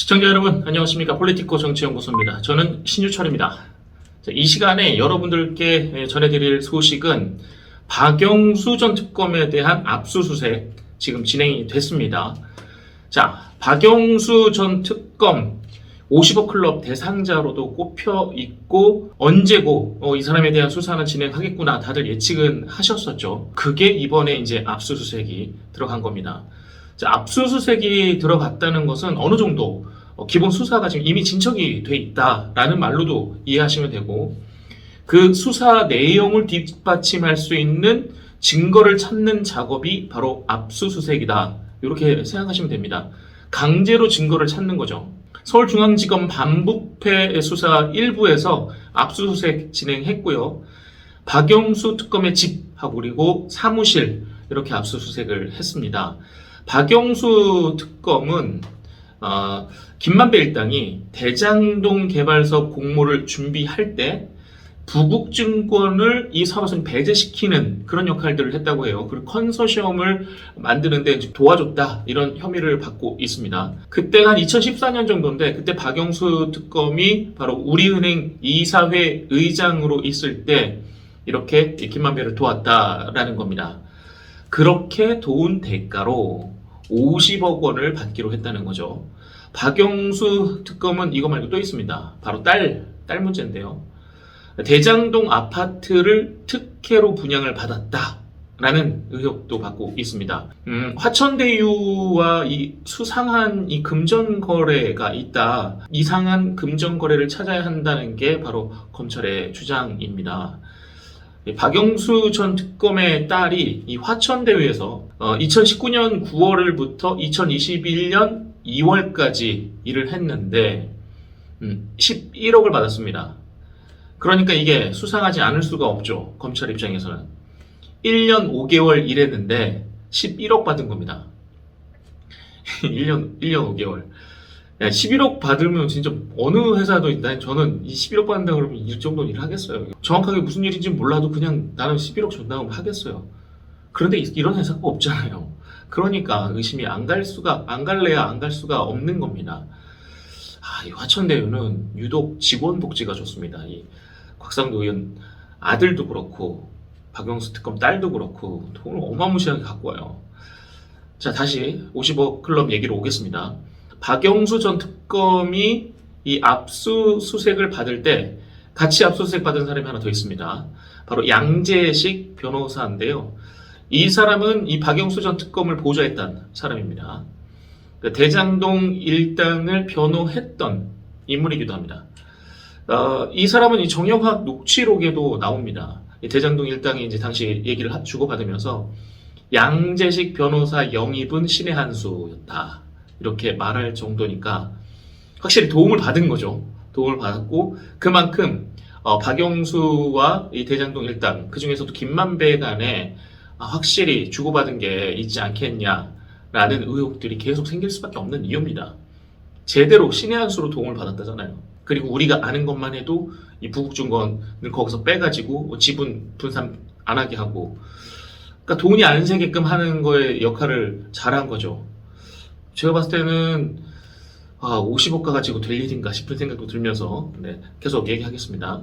시청자 여러분 안녕하십니까. 폴리티코 정치연구소입니다. 저는 신유철입니다. 이 시간에 여러분들께 전해드릴 소식은 박영수 전 특검에 대한 압수수색 지금 진행이 됐습니다. 자, 박영수 전 특검 50억 클럽 대상자로도 꼽혀 있고 언제고 이 사람에 대한 수사는 진행하겠구나 다들 예측은 하셨었죠. 그게 이번에 이제 압수수색이 들어간 겁니다. 자, 압수수색이 들어갔다는 것은 어느 정도 기본 수사가 지금 이미 진척이 돼 있다라는 말로도 이해하시면 되고, 그 수사 내용을 뒷받침할 수 있는 증거를 찾는 작업이 바로 압수수색이다, 이렇게 생각하시면 됩니다. 강제로 증거를 찾는 거죠. 서울중앙지검 반부패 수사 1부에서 압수수색 진행했고요. 박영수 특검의 집하고 그리고 사무실 이렇게 압수수색을 했습니다. 박영수 특검은 김만배 일당이 대장동 개발사업 공모를 준비할 때 부국증권을 이 사업에서 배제시키는 그런 역할들을 했다고 해요. 그리고 컨소시엄을 만드는데 도와줬다, 이런 혐의를 받고 있습니다. 그때가 한 2014년 정도인데, 그때 박영수 특검이 바로 우리은행 이사회 의장으로 있을 때 이렇게 김만배를 도왔다라는 겁니다. 그렇게 도운 대가로 50억 원을 받기로 했다는 거죠. 박영수 특검은 이거 말고 또 있습니다. 바로 딸 문제인데요. 대장동 아파트를 특혜로 분양을 받았다라는 의혹도 받고 있습니다. 화천대유와 이 수상한 이 금전거래가 있다. 이상한 금전거래를 찾아야 한다는 게 바로 검찰의 주장입니다. 박영수 전 특검의 딸이 이 화천대유에서 2019년 9월부터 2021년 2월까지 일을 했는데 11억을 받았습니다. 그러니까 이게 수상하지 않을 수가 없죠. 검찰 입장에서는. 1년 5개월 일했는데 11억 받은 겁니다. 1년 5개월. 11억 받으면 진짜 어느 회사도 저는 이 11억 받는다 그러면 이 정도 일을 하겠어요. 정확하게 무슨 일인지 몰라도 그냥 나는 11억 준다 그러면 하겠어요. 그런데 이런 회사가 없잖아요. 그러니까 의심이 안 갈래야 안 갈 수가 없는 겁니다. 이 화천대유는 유독 직원 복지가 좋습니다. 이 곽상도 의원 아들도 그렇고 박영수 특검 딸도 그렇고 돈을 어마무시하게 갖고 와요. 자, 다시 50억 클럽 얘기로 오겠습니다. 박영수 전 특검이 이 압수수색을 받을 때 같이 압수수색 받은 사람이 하나 더 있습니다. 바로 양재식 변호사인데요. 이 사람은 이 박영수 전 특검을 보좌했던 사람입니다. 대장동 일당을 변호했던 인물이기도 합니다. 이 사람은 이 정영학 녹취록에도 나옵니다. 이 대장동 일당이 이제 당시 얘기를 주고받으면서 양재식 변호사 영입은 신의 한 수였다, 이렇게 말할 정도니까 확실히 도움을 받은 거죠. 도움을 받았고 그만큼 박영수와 이 대장동 일당, 그 중에서도 김만배 간에 확실히 주고받은 게 있지 않겠냐라는 의혹들이 계속 생길 수밖에 없는 이유입니다. 제대로 신의 한 수로 도움을 받았다잖아요. 그리고 우리가 아는 것만 해도 이 부국증권을 거기서 빼가지고 지분 분산 안 하게 하고, 그러니까 돈이 안 새게끔 하는 거에 역할을 잘한 거죠. 제가 봤을 때는 50억 가지고 될 일인가 싶은 생각도 들면서 계속 얘기하겠습니다.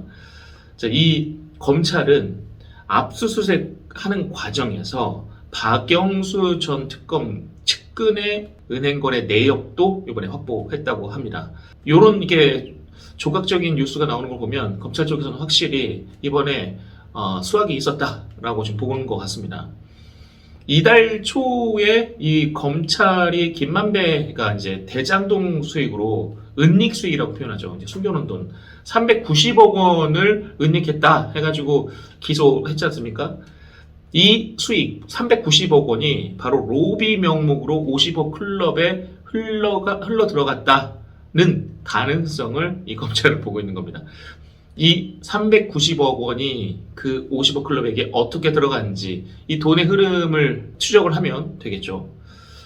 자, 이 검찰은 압수수색하는 과정에서 박영수 전 특검 측근의 은행거래 내역도 이번에 확보했다고 합니다. 이런 이게 조각적인 뉴스가 나오는 걸 보면 검찰 쪽에서는 확실히 이번에 수학이 있었다라고 지금 보는 것 같습니다. 이달 초에 이 검찰이 김만배가 이제 대장동 수익으로 은닉 수익이라고 표현하죠. 이제 숨겨놓은 돈 390억 원을 은닉했다 해가지고 기소했지 않습니까? 이 수익 390억 원이 바로 로비 명목으로 50억 클럽에 흘러 들어갔다는 가능성을 이 검찰은 보고 있는 겁니다. 이 390억 원이 그 50억 클럽에게 어떻게 들어갔는지 이 돈의 흐름을 추적을 하면 되겠죠.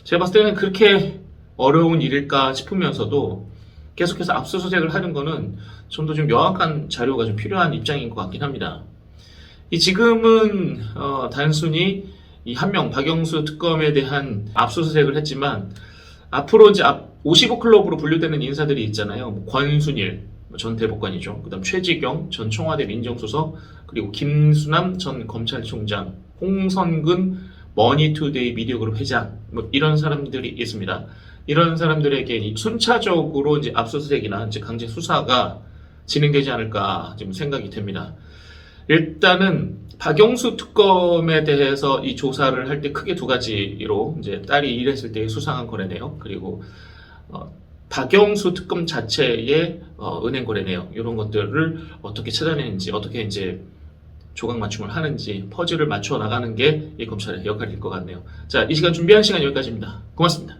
제가 봤을 때는 그렇게 어려운 일일까 싶으면서도 계속해서 압수수색을 하는 거는 좀 더 좀 명확한 자료가 좀 필요한 입장인 것 같긴 합니다. 이 지금은 단순히 이 한 명 박영수 특검에 대한 압수수색을 했지만 앞으로 이제 55클럽으로 분류되는 인사들이 있잖아요. 뭐 권순일 전 대법관이죠. 그다음 최지경 전 청와대 민정수석, 그리고 김수남 전 검찰총장, 홍선근 머니투데이 미디어그룹 회장, 뭐 이런 사람들이 있습니다. 이런 사람들에게 순차적으로 이제 압수수색이나 이제 강제 수사가 진행되지 않을까 지금 생각이 됩니다. 일단은 박영수 특검에 대해서 이 조사를 할 때 크게 두 가지로 이제 딸이 일했을 때의 수상한 거래내역, 그리고 박영수 특검 자체의 은행 거래 내역, 이런 것들을 어떻게 찾아내는지, 어떻게 이제 조각 맞춤을 하는지, 퍼즐을 맞춰 나가는 게 이 검찰의 역할일 것 같네요. 자, 이 시간 준비한 시간 여기까지입니다. 고맙습니다.